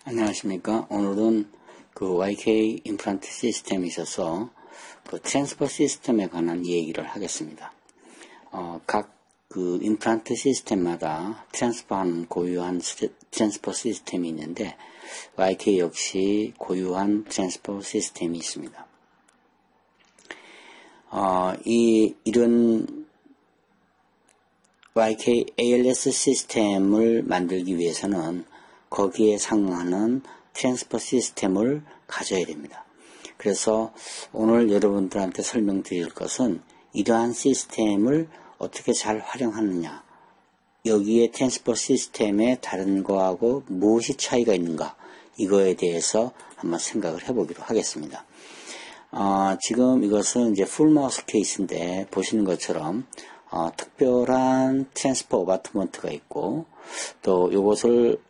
안녕하십니까. 오늘은 그 YK 임플란트 시스템에 있어서 그 트랜스퍼 시스템에 관한 얘기를 하겠습니다. 각 그 임플란트 시스템마다 트랜스퍼하는 고유한 트랜스퍼 시스템이 있는데 YK 역시 고유한 트랜스퍼 시스템이 있습니다. 이런 YK ALS 시스템을 만들기 위해서는 거기에 상응하는 트랜스퍼 시스템을 가져야 됩니다. 그래서 오늘 여러분들한테 설명드릴 것은 이러한 시스템을 어떻게 잘 활용하느냐, 여기에 트랜스퍼 시스템의 다른 거하고 무엇이 차이가 있는가, 이거에 대해서 한번 생각을 해보기로 하겠습니다. 지금 이것은 이제 풀마우스 케이스인데 보시는 것처럼 특별한 트랜스퍼 어바트먼트가 있고, 또 이것을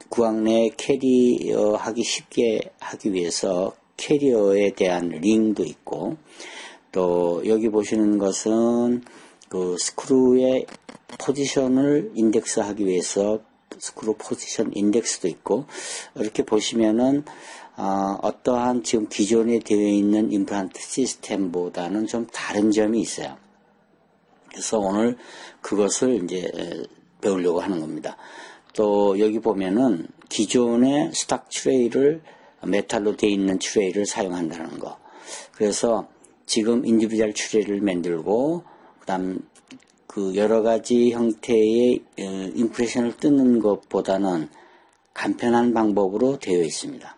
구강 내에 캐리어하기 쉽게 하기 위해서 캐리어에 대한 링도 있고, 또 여기 보시는 것은 그 스크루의 포지션을 인덱스하기 위해서 스크루 포지션 인덱스도 있고, 이렇게 보시면은 어떠한 지금 기존에 되어 있는 임플란트 시스템보다는 좀 다른 점이 있어요. 그래서 오늘 그것을 이제 배우려고 하는 겁니다. 또 여기 보면은 기존의 스탁 트레이를 메탈로 되어 있는 트레이를 사용한다는 거. 그래서 지금 인디비주얼 트레이를 만들고 그다음 그 여러 가지 형태의 임프레션을 뜯는 것보다는 간편한 방법으로 되어 있습니다.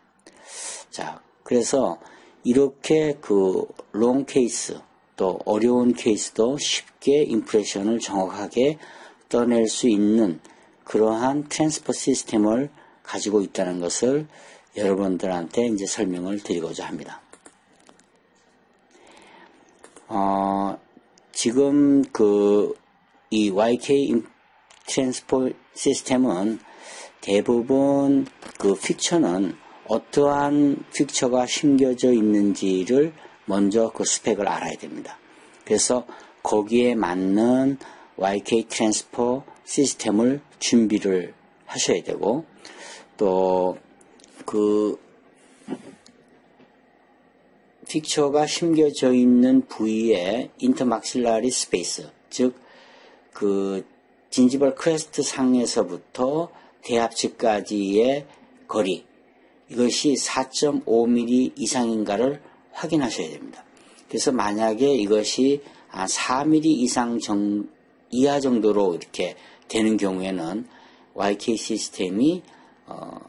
자, 그래서 이렇게 그 롱 케이스 또 어려운 케이스도 쉽게 임프레션을 정확하게 떠낼 수 있는 그러한 트랜스퍼 시스템을 가지고 있다는 것을 여러분들한테 이제 설명을 드리고자 합니다. 지금 이 YK 트랜스퍼 시스템은 대부분 그 픽처는 어떠한 픽처가 심겨져 있는지를 먼저 그 스펙을 알아야 됩니다. 그래서 거기에 맞는 YK 트랜스퍼 시스템을 준비를 하셔야 되고, 또 그 픽처가 심겨져 있는 부위의 인터막실라리 스페이스, 즉 그 진지벌 크레스트 상에서부터 대합측까지의 거리, 이것이 4.5mm 이상인가를 확인하셔야 됩니다. 그래서 만약에 이것이 4mm 이하 정도로 이렇게 되는 경우에는 YK 시스템이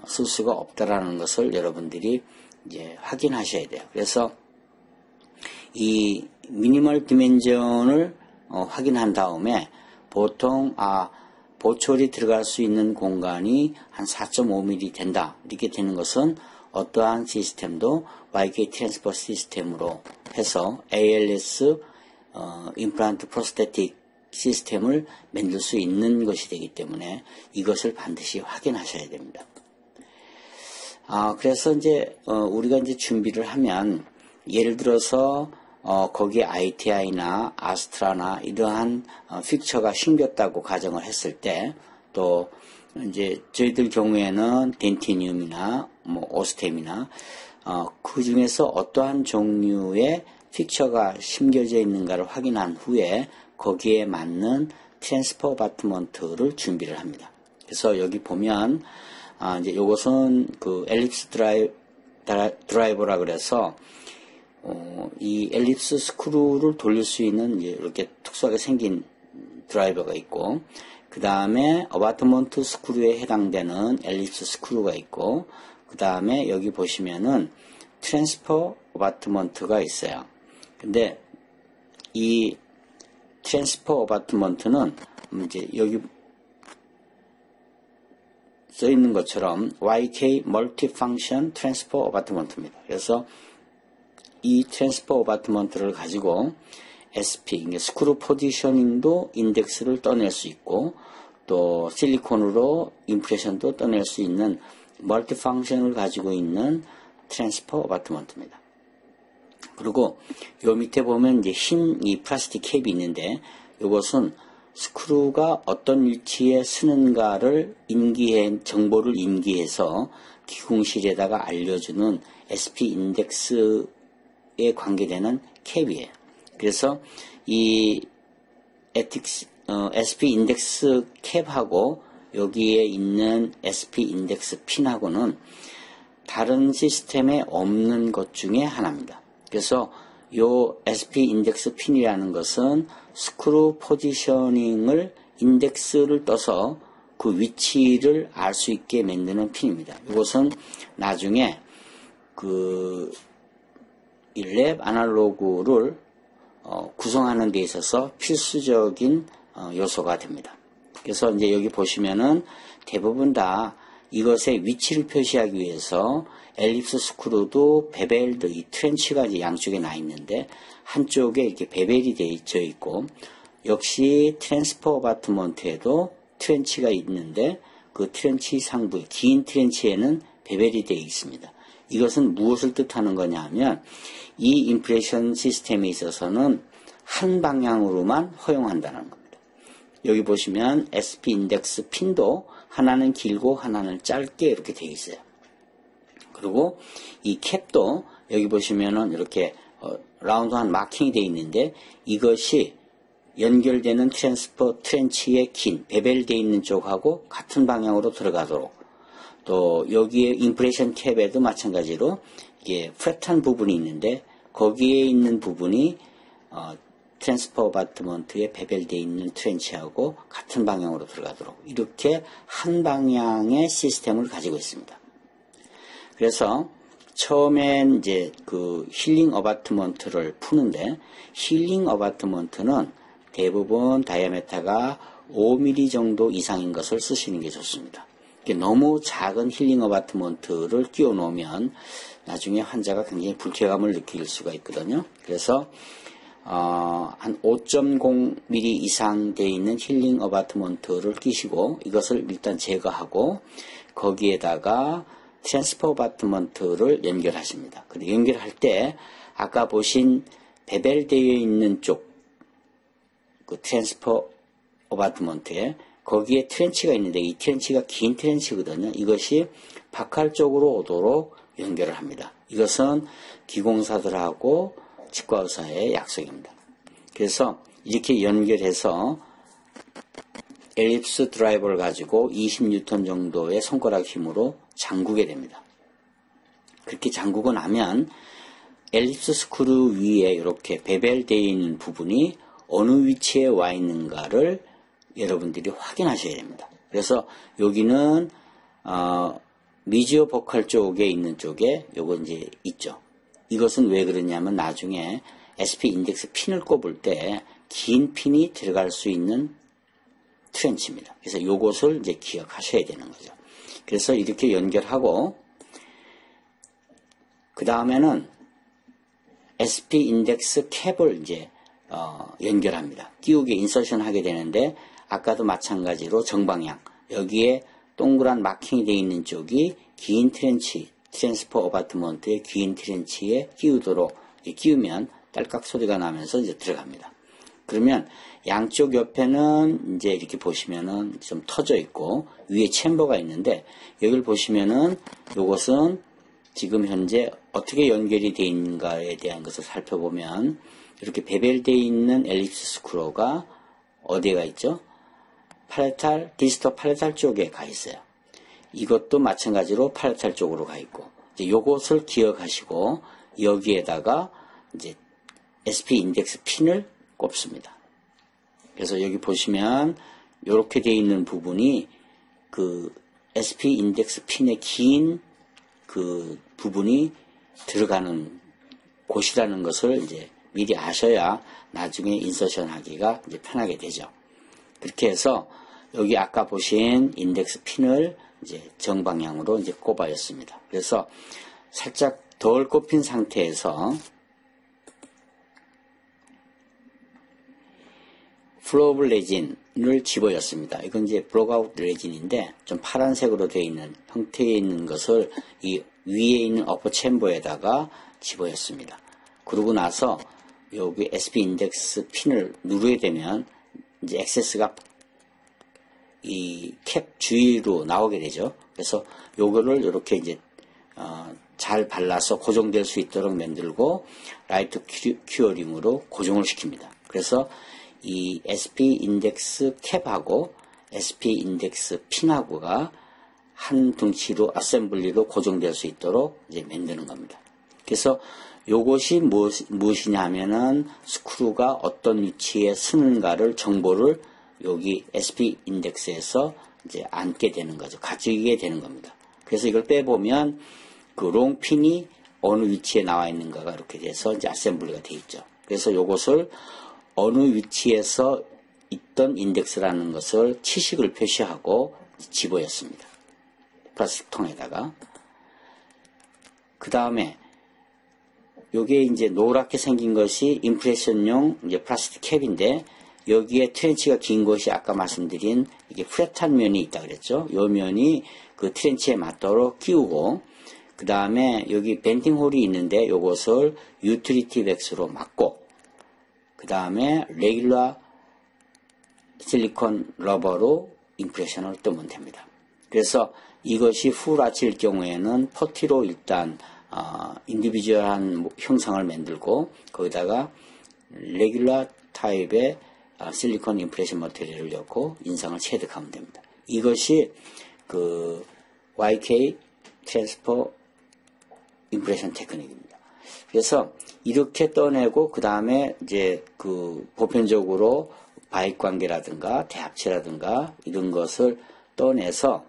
쓸 수가 없다라는 것을 여러분들이 이제 확인하셔야 돼요. 그래서 이 미니멀 디멘전을 확인한 다음에 보통 보철이 들어갈 수 있는 공간이 한 4.5mm 된다, 이렇게 되는 것은 어떠한 시스템도 YK 트랜스퍼 시스템으로 해서 ALS 임플란트 프로스테틱 시스템을 만들 수 있는 것이 되기 때문에 이것을 반드시 확인하셔야 됩니다. 그래서 이제 우리가 이제 준비를 하면, 예를 들어서 거기에 ITI나 아스트라나 이러한 픽처가 심겼다고 가정을 했을 때, 또 이제 저희들 경우에는 덴티늄이나 뭐 오스템이나 그 중에서 어떠한 종류의 픽처가 심겨져 있는가를 확인한 후에 거기에 맞는 트랜스퍼 어바트먼트를 준비를 합니다. 그래서 여기 보면 이제 이것은 그 엘립스 드라이버라 그래서 이 엘립스 스크루를 돌릴 수 있는 이렇게 특수하게 생긴 드라이버가 있고, 그 다음에 어바트먼트 스크루에 해당되는 엘립스 스크루가 있고, 그 다음에 여기 보시면은 트랜스퍼 어바트먼트가 있어요. 근데 이 트랜스퍼 어바트먼트는 이제 여기 써 있는 것처럼 YK 멀티펑션 트랜스퍼 어바트먼트입니다. 그래서 이 트랜스퍼 어바트먼트를 가지고 SP, 스크루 포지셔닝도 인덱스를 떠낼 수 있고, 또 실리콘으로 임프레션도 떠낼 수 있는 멀티펑션을 가지고 있는 트랜스퍼 어바트먼트입니다. 그리고 요 밑에 보면 이제 흰 이 플라스틱 캡이 있는데, 이것은 스크루가 어떤 위치에 쓰는가를 정보를 인기해서 기공실에다가 알려주는 SP 인덱스에 관계되는 캡이에요. 그래서 이 SP 인덱스 캡하고 여기에 있는 SP 인덱스 핀하고는 다른 시스템에 없는 것 중에 하나입니다. 그래서 요 SP 인덱스 핀이라는 것은 스크루 포지셔닝을 인덱스를 떠서 그 위치를 알 수 있게 만드는 핀입니다. 이것은 나중에 이 랩 아날로그를 구성하는 데 있어서 필수적인 요소가 됩니다. 그래서 이제 여기 보시면은 대부분 다 이것의 위치를 표시하기 위해서 엘립스 스크루도 베벨드 이 트렌치가 이제 양쪽에 나 있는데 한쪽에 이렇게 베벨이 되어 있고 역시 트랜스퍼 어바트먼트에도 트렌치가 있는데 그 트렌치 상부에 긴 트렌치에는 베벨이 되어 있습니다. 이것은 무엇을 뜻하는 거냐 하면 이 인프레션 시스템에 있어서는 한 방향으로만 허용한다는 겁니다. 여기 보시면 SP 인덱스 핀도 하나는 길고 하나는 짧게 이렇게 되어 있어요. 그리고 이 캡도 여기 보시면은 이렇게 라운드한 마킹이 되어 있는데 이것이 연결되는 트랜스퍼 트렌치의 긴 베벨되어 있는 쪽하고 같은 방향으로 들어가도록 또 여기에 인프레션 캡에도 마찬가지로 이게 플랫한 부분이 있는데 거기에 있는 부분이 트랜스퍼 어바트먼트에 베벨되어 있는 트렌치하고 같은 방향으로 들어가도록 이렇게 한 방향의 시스템을 가지고 있습니다. 그래서 처음엔 이제 그 힐링 어바트먼트를 푸는데 힐링 어바트먼트는 대부분 다이아메타가 5mm 정도 이상인 것을 쓰시는 게 좋습니다. 너무 작은 힐링 어바트먼트를 끼워 놓으면 나중에 환자가 굉장히 불쾌감을 느낄 수가 있거든요. 그래서 한 5.0mm 이상 되어 있는 힐링 어바트먼트를 끼시고 이것을 일단 제거하고 거기에다가 트랜스퍼 어바트먼트를 연결하십니다. 근데 연결할 때 아까 보신 베벨되어 있는 쪽 그 트랜스퍼 어바트먼트에 거기에 트렌치가 있는데 이 트렌치가 긴 트렌치거든요. 이것이 바칼 쪽으로 오도록 연결을 합니다. 이것은 기공사들하고 치과의사의 약속입니다. 그래서 이렇게 연결해서 엘립스 드라이버를 가지고 20N 정도의 손가락 힘으로 잠그게 됩니다. 그렇게 잠그고 나면 엘립스 스크루 위에 이렇게 베벨되어 있는 부분이 어느 위치에 와 있는가를 여러분들이 확인하셔야 됩니다. 그래서 여기는 미지오 보컬 쪽에 있는 쪽에 요거 이제 있죠. 이것은 왜 그러냐면 나중에 SP 인덱스 핀을 꼽을 때 긴 핀이 들어갈 수 있는 트렌치입니다. 그래서 요것을 이제 기억하셔야 되는 거죠. 그래서 이렇게 연결하고 그 다음에는 SP 인덱스 캡을 이제 연결합니다. 끼우게 인서션 하게 되는데 아까도 마찬가지로 정방향 여기에 동그란 마킹이 되어 있는 쪽이 긴 트렌치 트랜스퍼 어바트먼트의 긴 트렌치에 끼우도록 끼우면 딸깍 소리가 나면서 이제 들어갑니다. 그러면 양쪽 옆에는 이제 이렇게 보시면은 좀 터져 있고 위에 챔버가 있는데 여기를 보시면은 이것은 지금 현재 어떻게 연결이 되어 있는가에 대한 것을 살펴보면 이렇게 베벨되어 있는 엘립스 스크루가 어디가 있죠? 디스터 팔레탈 쪽에 가 있어요. 이것도 마찬가지로 팔레탈 쪽으로 가 있고 이제 요것을 기억하시고 여기에다가 이제 SP 인덱스 핀을 꼽습니다. 그래서 여기 보시면 이렇게 되어 있는 부분이 그 SP 인덱스 핀의 긴 그 부분이 들어가는 곳이라는 것을 이제 미리 아셔야 나중에 인서션 하기가 이제 편하게 되죠. 그렇게 해서 여기 아까 보신 인덱스 핀을 이제 정방향으로 이제 꼽아였습니다. 그래서 살짝 덜 꼽힌 상태에서 플로블 레진을 집어였습니다. 이건 이제 블록아웃 레진인데 좀 파란색으로 되어 있는 형태에 있는 것을 이 위에 있는 어퍼 챔버에다가 집어였습니다. 그러고 나서 여기 SP 인덱스 핀을 누르게 되면 이제 액세스가 이 캡 주위로 나오게 되죠. 그래서 요거를 이렇게 이제 잘 발라서 고정될 수 있도록 만들고 라이트 큐어링으로 고정을 시킵니다. 그래서 이 SP 인덱스 캡하고 SP 인덱스 핀하고가 한 둥치로 어셈블리로 고정될 수 있도록 이제 만드는 겁니다. 그래서 요것이 무엇이냐 하면은 스크루가 어떤 위치에 쓰는가를 정보를 여기 SP 인덱스에서 이제 앉게 되는 거죠. 가지게 되는 겁니다. 그래서 이걸 빼보면 그 롱핀이 어느 위치에 나와 있는가가 이렇게 돼서 이제 어셈블리가 되어 있죠. 그래서 요것을 어느 위치에서 있던 인덱스라는 것을 치식을 표시하고 집어였습니다. 플라스틱 통에다가. 그 다음에 요게 이제 노랗게 생긴 것이 임프레션용 이제 플라스틱 캡인데 여기에 트렌치가 긴 것이 아까 말씀드린 이게 플랫한 면이 있다 그랬죠. 요 면이 그 트렌치에 맞도록 끼우고 그 다음에 여기 벤팅 홀이 있는데 요것을 유틸리티 웩스로 막고 그 다음에 레귤러 실리콘 러버로 임프레션을 뜨면 됩니다. 그래서 이것이 후라치일 경우에는 퍼티로 일단 인디비주얼한 형상을 만들고 거기다가 레귤러 타입의 실리콘 임프레션 머티리얼을 넣고 인상을 체득하면 됩니다. 이것이 그 YK 트랜스퍼 임프레션 테크닉입니다. 그래서 이렇게 떠내고 그 다음에 이제 그 보편적으로 바익 관계라든가 대합체라든가 이런 것을 떠내서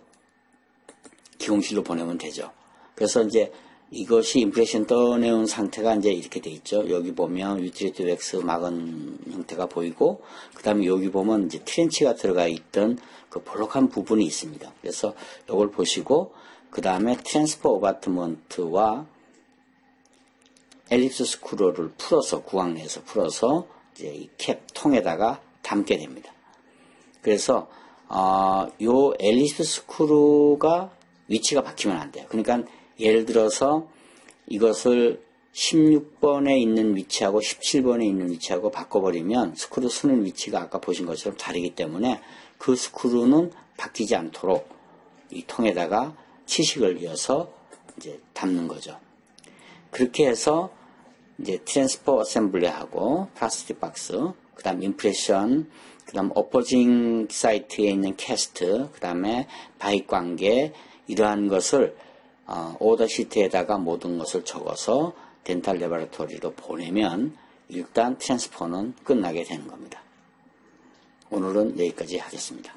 기공실로 보내면 되죠. 그래서 이제 이것이 임프레션 떠내온 상태가 이제 이렇게 돼 있죠. 여기 보면 유틸리티 웩스 막은 형태가 보이고, 그 다음에 여기 보면 이제 트렌치가 들어가 있던 그 볼록한 부분이 있습니다. 그래서 이걸 보시고, 그 다음에 트랜스퍼 어바트먼트와 엘립스 스크루를 풀어서, 구강 내에서 풀어서 이제 이 캡 통에다가 담게 됩니다. 그래서, 요 엘립스 스크루가 위치가 바뀌면 안 돼요. 그러니까 예를 들어서 이것을 16번에 있는 위치하고 17번에 있는 위치하고 바꿔버리면 스크루 쓰는 위치가 아까 보신 것처럼 다르기 때문에 그 스크루는 바뀌지 않도록 이 통에다가 치식을 이어서 이제 담는 거죠. 그렇게 해서 이제 트랜스퍼 어셈블리하고 플라스틱 박스, 그 다음 임프레션, 그 다음 어포징 사이트에 있는 캐스트, 그 다음에 바익 관계, 이러한 것을 오더 시트에다가 모든 것을 적어서 덴탈 레버러토리로 보내면 일단 트랜스퍼는 끝나게 되는 겁니다. 오늘은 여기까지 하겠습니다.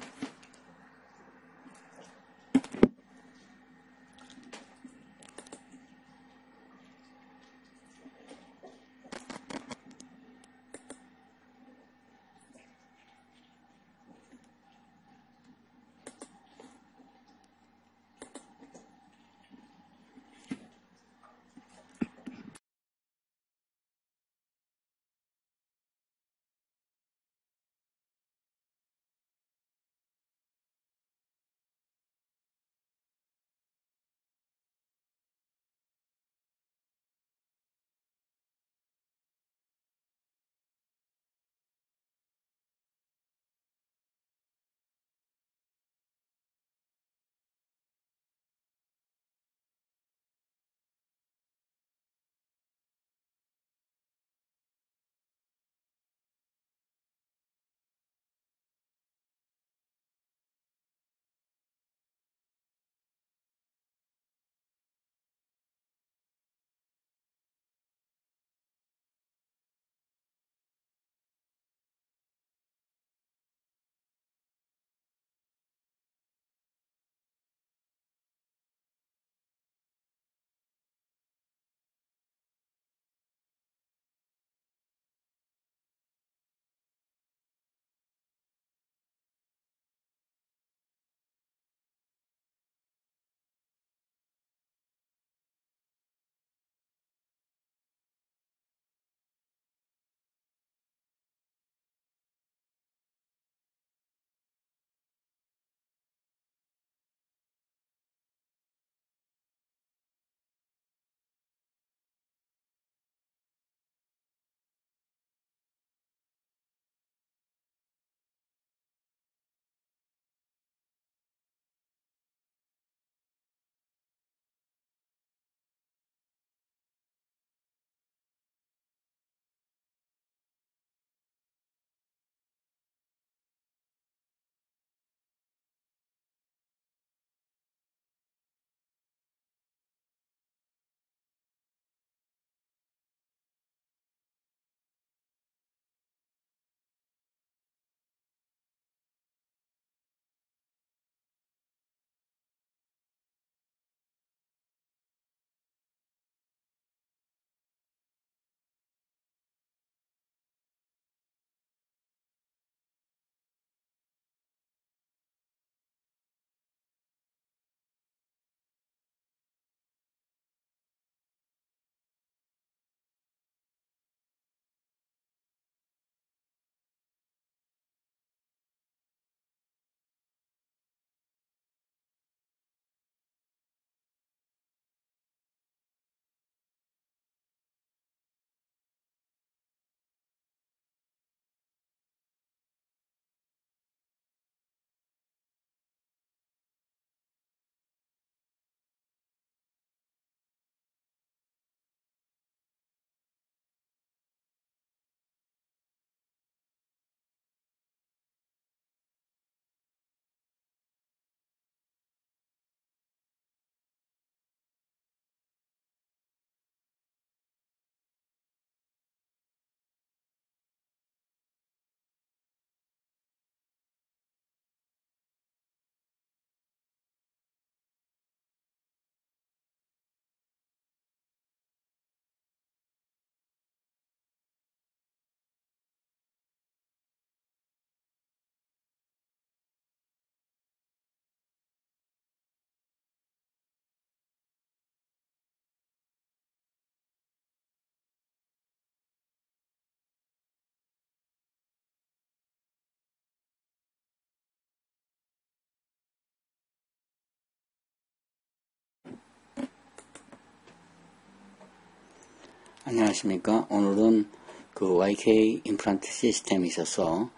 안녕하십니까. 오늘은 그 YK 임플란트 시스템에 있어서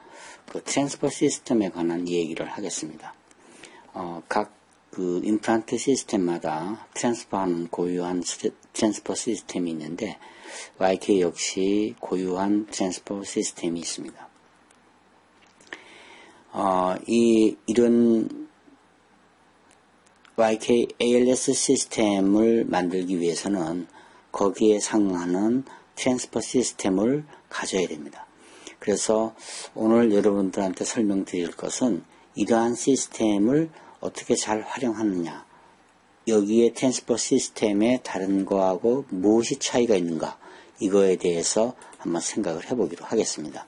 그 트랜스퍼 시스템에 관한 이야기를 하겠습니다. 각 그 임플란트 시스템마다 트랜스퍼하는 고유한 트랜스퍼 시스템이 있는데 YK 역시 고유한 트랜스퍼 시스템이 있습니다. 이런 YK ALS 시스템을 만들기 위해서는 거기에 상응하는 트랜스퍼 시스템을 가져야 됩니다. 그래서 오늘 여러분들한테 설명드릴 것은 이러한 시스템을 어떻게 잘 활용하느냐, 여기에 트랜스퍼 시스템의 다른 거하고 무엇이 차이가 있는가, 이거에 대해서 한번 생각을 해보기로 하겠습니다.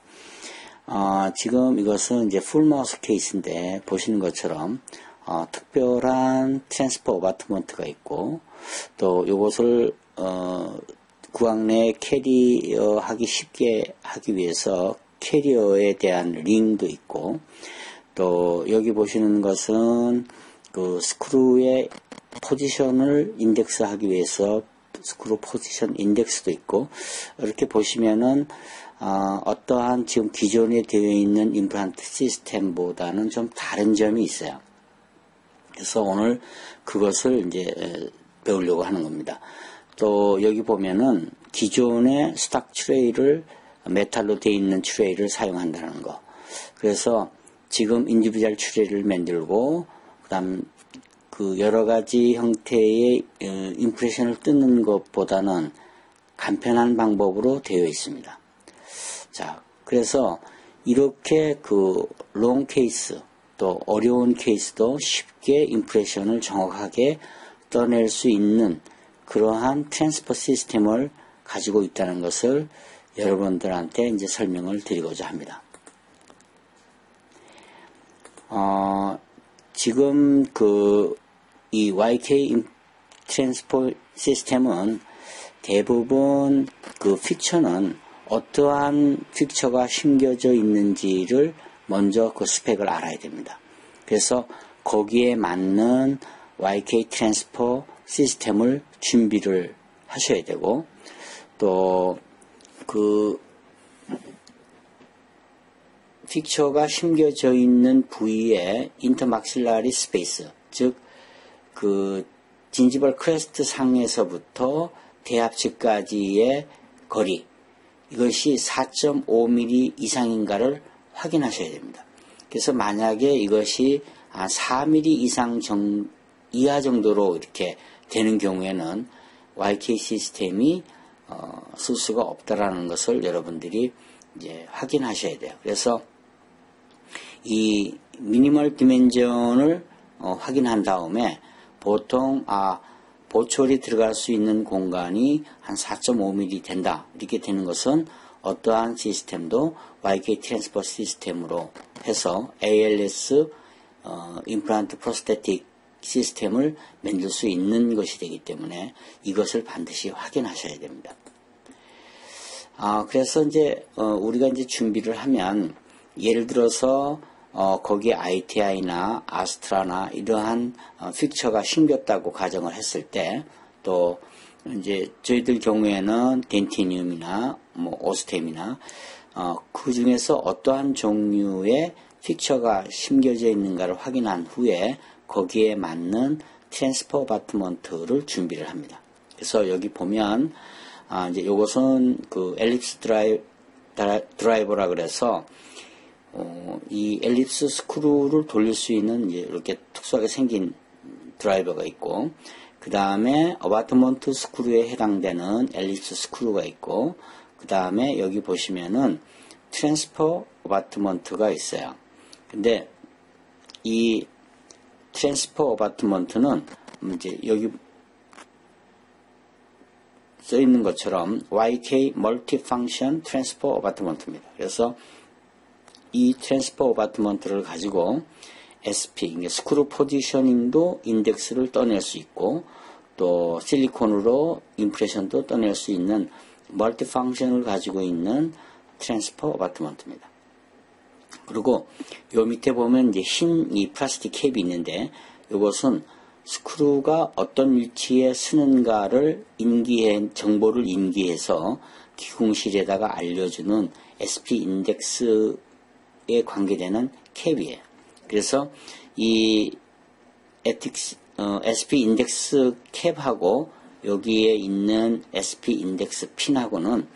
지금 이것은 이제 풀마우스 케이스인데 보시는 것처럼 특별한 트랜스퍼 어바트먼트가 있고, 또 이것을 구강 내에 캐리어하기 쉽게 하기 위해서 캐리어에 대한 링도 있고, 또 여기 보시는 것은 그 스크루의 포지션을 인덱스하기 위해서 스크루 포지션 인덱스도 있고, 이렇게 보시면은 어떠한 지금 기존에 되어 있는 임플란트 시스템보다는 좀 다른 점이 있어요. 그래서 오늘 그것을 이제 배우려고 하는 겁니다. 또 여기 보면은 기존의 스탁 트레이를 메탈로 되어 있는 트레이를 사용한다는 거. 그래서 지금 인디비주얼 트레이를 만들고 그다음 그 여러 가지 형태의 임프레션을 뜯는 것보다는 간편한 방법으로 되어 있습니다. 자, 그래서 이렇게 그 롱 케이스 또 어려운 케이스도 쉽게 임프레션을 정확하게 떠낼 수 있는 그러한 트랜스퍼 시스템을 가지고 있다는 것을 여러분들한테 이제 설명을 드리고자 합니다. 지금 이 YK 트랜스퍼 시스템은 대부분 그 픽처는 어떠한 픽처가 심겨져 있는지를 먼저 그 스펙을 알아야 됩니다. 그래서 거기에 맞는 YK 트랜스퍼 시스템을 준비를 하셔야 되고, 또 그 픽처가 심겨져 있는 부위에 인터막실라리 스페이스, 즉 그 진지벌 크레스트 상에서부터 대합측까지의 거리, 이것이 4.5mm 이상인가를 확인하셔야 됩니다. 그래서 만약에 이것이 4mm 이하 정도로 이렇게 되는 경우에는 YK 시스템이 쓸 수가 없다라는 것을 여러분들이 이제 확인하셔야 돼요. 그래서 이 미니멀 디멘전을 확인한 다음에 보통 보철이 들어갈 수 있는 공간이 한 4.5mm 된다, 이렇게 되는 것은 어떠한 시스템도 YK 트랜스퍼 시스템으로 해서 ALS 임플란트 프로스테틱 시스템을 만들 수 있는 것이 되기 때문에 이것을 반드시 확인하셔야 됩니다. 그래서 이제 우리가 이제 준비를 하면, 예를 들어서 거기에 ITI나 아스트라나 이러한 픽처가 심겼다고 가정을 했을 때, 또 이제 저희들 경우에는 덴티늄이나 뭐 오스템이나 그 중에서 어떠한 종류의 픽처가 심겨져 있는가를 확인한 후에 거기에 맞는 트랜스퍼 어바트먼트를 준비를 합니다. 그래서 여기 보면 이제 이것은 그 엘립스 드라이버라 그래서 이 엘립스 스크루를 돌릴 수 있는 이제 이렇게 특수하게 생긴 드라이버가 있고, 그 다음에 어바트먼트 스크루에 해당되는 엘립스 스크루가 있고, 그 다음에 여기 보시면은 트랜스퍼 어바트먼트가 있어요. 근데 이 트랜스퍼 어바트먼트는 이제 여기 써 있는 것처럼 YK 멀티펑션 트랜스퍼 어바트먼트입니다. 그래서 이 트랜스퍼 어바트먼트를 가지고 SP, 스크루 포지셔닝도 인덱스를 떠낼 수 있고, 또 실리콘으로 임프레션도 떠낼 수 있는 멀티펑션을 가지고 있는 트랜스퍼 어바트먼트입니다. 그리고 요 밑에 보면 이제 흰 이 플라스틱 캡이 있는데, 이것은 스크루가 어떤 위치에 쓰는가를 정보를 인기해서 기공실에다가 알려주는 SP 인덱스에 관계되는 캡이에요. 그래서 이 SP 인덱스 캡하고 여기에 있는 SP 인덱스 핀하고는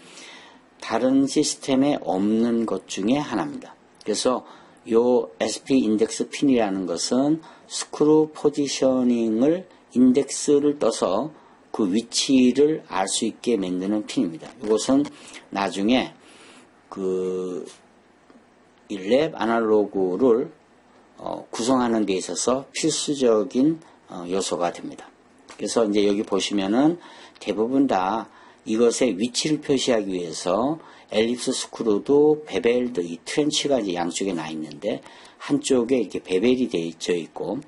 다른 시스템에 없는 것 중에 하나입니다. 그래서 요 SP 인덱스 핀이라는 것은 스크루 포지셔닝을 인덱스를 떠서 그 위치를 알 수 있게 만드는 핀입니다. 이것은 나중에 이 랩 아날로그를 구성하는 데 있어서 필수적인 요소가 됩니다. 그래서 이제 여기 보시면은 대부분 다 이것의 위치를 표시하기 위해서 엘립스 스크루도 베벨드 이 트렌치가 이제 양쪽에 나 있는데 한쪽에 이렇게 베벨이 되어 있고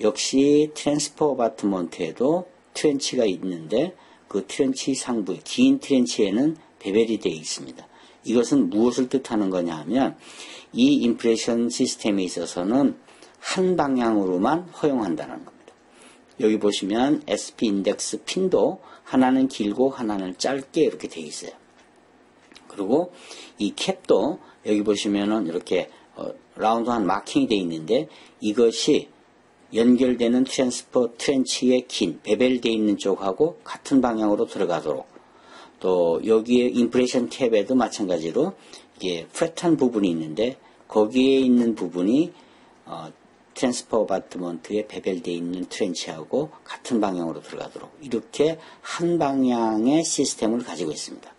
역시 트랜스퍼 어바트먼트에도 트렌치가 있는데 그 트렌치 상부에 긴 트렌치에는 베벨이 되어 있습니다. 이것은 무엇을 뜻하는 거냐 하면 이 임프레션 시스템에 있어서는 한 방향으로만 허용한다는 겁니다. 여기 보시면 SP 인덱스 핀도 하나는 길고 하나는 짧게 이렇게 되어 있어요. 그리고 이 캡도 여기 보시면은 이렇게 라운드한 마킹이 되어 있는데 이것이 연결되는 트랜스퍼 트렌치의 긴 베벨되어 있는 쪽하고 같은 방향으로 들어가도록 또 여기에 임프레션 캡에도 마찬가지로 이게 플랫한 부분이 있는데 거기에 있는 부분이 트랜스퍼 어바트먼트에 베벨되어 있는 트렌치하고 같은 방향으로 들어가도록 이렇게 한 방향의 시스템을 가지고 있습니다.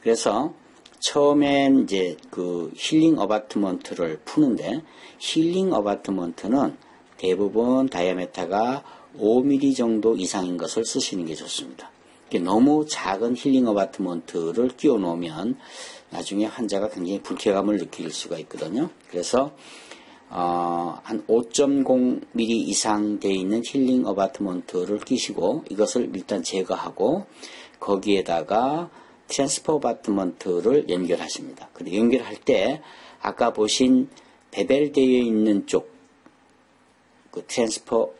그래서 처음엔 이제 그 힐링 어바트먼트를 푸는데 힐링 어바트먼트는 대부분 다이아메타가 5mm 정도 이상인 것을 쓰시는 게 좋습니다. 너무 작은 힐링 어바트먼트를 끼워 놓으면 나중에 환자가 굉장히 불쾌감을 느낄 수가 있거든요. 그래서 한 5.0mm 이상 되어 있는 힐링 어바트먼트를 끼시고 이것을 일단 제거하고 거기에다가 트랜스퍼 어바트먼트를 연결하십니다. 근데 연결할 때 아까 보신 베벨되어 있는 쪽 그 트랜스퍼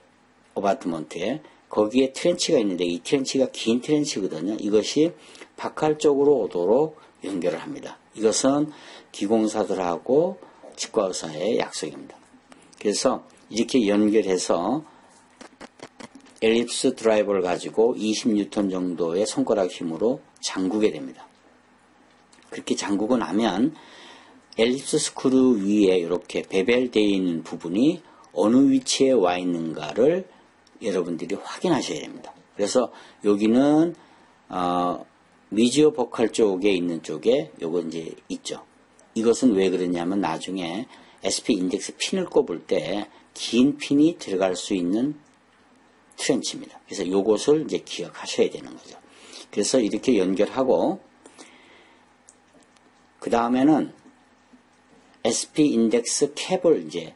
어바트먼트에 거기에 트렌치가 있는데 이 트렌치가 긴 트렌치거든요. 이것이 바칼 쪽으로 오도록 연결을 합니다. 이것은 기공사들하고 치과의사의 약속입니다. 그래서 이렇게 연결해서 엘립스 드라이버를 가지고 20N 정도의 손가락 힘으로 잠그게 됩니다. 그렇게 잠그고 나면 엘립스 스크루 위에 이렇게 베벨되어 있는 부분이 어느 위치에 와 있는가를 여러분들이 확인하셔야 됩니다. 그래서 여기는 미지오 보컬 쪽에 있는 쪽에 요거 이제 있죠. 이것은 왜 그러냐면 나중에 SP 인덱스 핀을 꼽을 때 긴 핀이 들어갈 수 있는 트렌치입니다. 그래서 요것을 이제 기억하셔야 되는 거죠. 그래서 이렇게 연결하고 그 다음에는 SP 인덱스 캡을 이제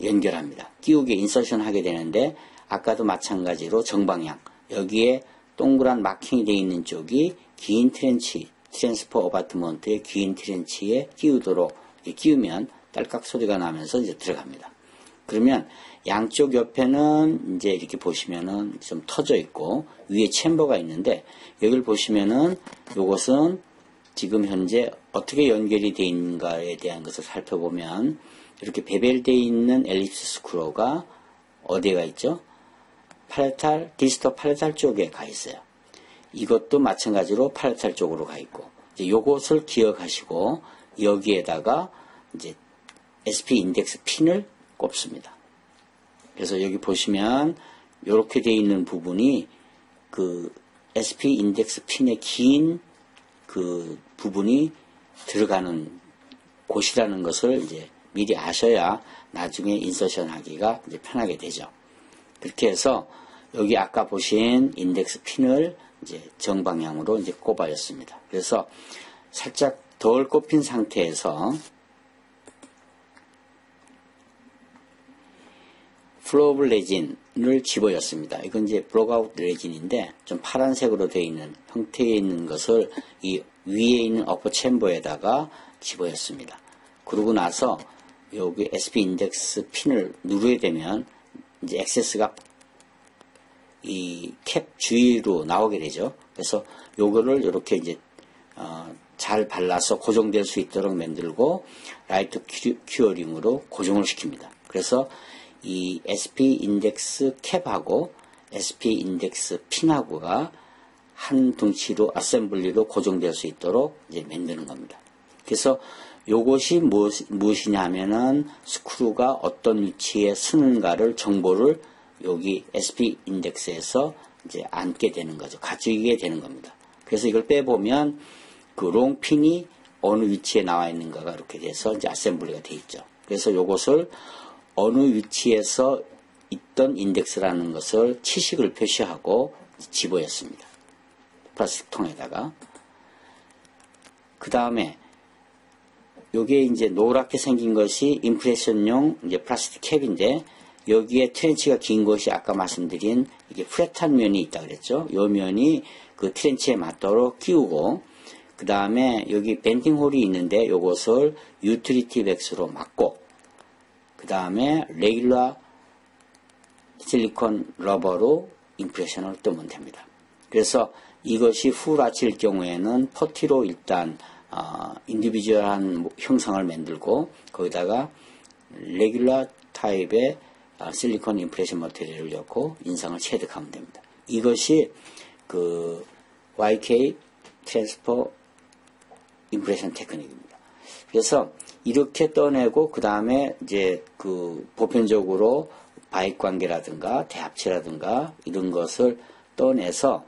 연결합니다. 끼우게 인서션 하게 되는데 아까도 마찬가지로 정방향 여기에 동그란 마킹이 되어 있는 쪽이 긴 트렌치 트랜스퍼 어바트먼트의 긴 트렌치에 끼우도록 끼우면 딸깍 소리가 나면서 이제 들어갑니다. 그러면 양쪽 옆에는 이제 이렇게 보시면은 좀 터져 있고 위에 챔버가 있는데 여기를 보시면은 요것은 지금 현재 어떻게 연결이 되어 있는가에 대한 것을 살펴보면 이렇게 베벨되어 있는 엘립스 스크루가 어디가 있죠? 디스터 팔레탈 쪽에 가 있어요. 이것도 마찬가지로 팔레탈 쪽으로 가 있고 이제 요것을 기억하시고 여기에다가 이제 SP 인덱스 핀을 꼽습니다. 그래서 여기 보시면 이렇게 되어 있는 부분이 그 SP 인덱스 핀의 긴 그 부분이 들어가는 곳이라는 것을 이제 미리 아셔야 나중에 인서션 하기가 이제 편하게 되죠. 그렇게 해서 여기 아까 보신 인덱스 핀을 이제 정방향으로 이제 꼽아줬습니다. 그래서 살짝 덜 꼽힌 상태에서 플로블 레진을 집어였습니다. 이건 이제 블록아웃 레진인데 좀 파란색으로 되어 있는 형태에 있는 것을 이 위에 있는 어퍼 챔버에다가 집어였습니다. 그러고 나서 여기 SP 인덱스 핀을 누르게 되면 이제 액세스가 이 캡 주위로 나오게 되죠. 그래서 요거를 이렇게 이제 잘 발라서 고정될 수 있도록 만들고 라이트 큐어링으로 고정을 시킵니다. 그래서 이 SP 인덱스 캡하고 SP 인덱스 핀하고가 한 둥치로 어셈블리로 고정될 수 있도록 이제 만드는 겁니다. 그래서 요것이 무엇이냐 하면은 스크루가 어떤 위치에 쓰는가를 정보를 여기 SP 인덱스에서 이제 앉게 되는 거죠. 가지게 되는 겁니다. 그래서 이걸 빼보면 그 롱핀이 어느 위치에 나와 있는가가 이렇게 돼서 이제 어셈블리가 되어 있죠. 그래서 요것을 어느 위치에서 있던 인덱스라는 것을 치식을 표시하고 집어였습니다. 플라스틱 통에다가. 그 다음에 요게 이제 노랗게 생긴 것이 임프레션용 이제 플라스틱 캡인데 여기에 트렌치가 긴 것이 아까 말씀드린 이게 프렛한 면이 있다 그랬죠. 요 면이 그 트렌치에 맞도록 끼우고 그 다음에 여기 밴딩 홀이 있는데 요것을 유틸리티 백스로 막고 그 다음에 레귤러 실리콘 러버로 임프레션을 뜨면 됩니다. 그래서 이것이 후라칠 경우에는 퍼티로 일단 인디비주얼한 형상을 만들고 거기다가 레귤러 타입의 실리콘 임프레션 머티리얼을 넣고 인상을 체득하면 됩니다. 이것이 그 YK 트랜스퍼 임프레션 테크닉입니다. 그래서 이렇게 떠내고 그 다음에 이제 그 보편적으로 바익 관계라든가 대합체라든가 이런 것을 떠내서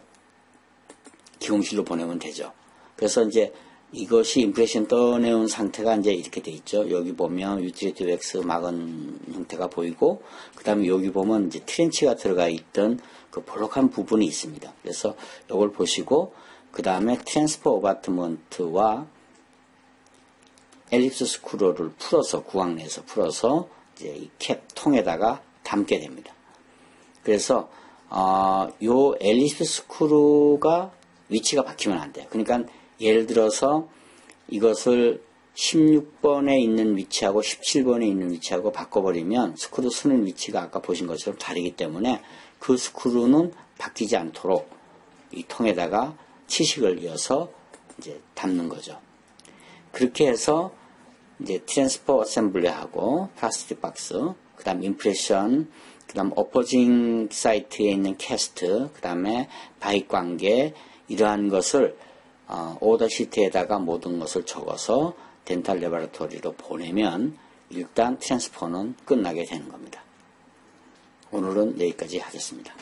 기공실로 보내면 되죠. 그래서 이제 이것이 임프레션 떠내온 상태가 이제 이렇게 돼 있죠. 여기 보면 유틸리티 웩스 막은 형태가 보이고, 그 다음에 여기 보면 이제 트렌치가 들어가 있던 그 볼록한 부분이 있습니다. 그래서 이걸 보시고, 그 다음에 트랜스퍼 어바트먼트와 엘립스 스크루를 풀어서, 구강 내에서 풀어서 이제 이 캡 통에다가 담게 됩니다. 그래서, 요 엘립스 스크루가 위치가 바뀌면 안 돼요. 그러니까 예를 들어서 이것을 16번에 있는 위치하고 17번에 있는 위치하고 바꿔버리면 스크루 쓰는 위치가 아까 보신 것처럼 다르기 때문에 그 스크루는 바뀌지 않도록 이 통에다가 치식을 이어서 이제 담는 거죠. 그렇게 해서 이제 트랜스퍼 어셈블리하고 플라스틱 박스, 그 다음 임프레션, 그 다음 어포징 사이트에 있는 캐스트, 그 다음에 바익 관계, 이러한 것을 오더 시트에다가 모든 것을 적어서 덴탈 레버러토리로 보내면 일단 트랜스퍼는 끝나게 되는 겁니다. 오늘은 여기까지 하겠습니다.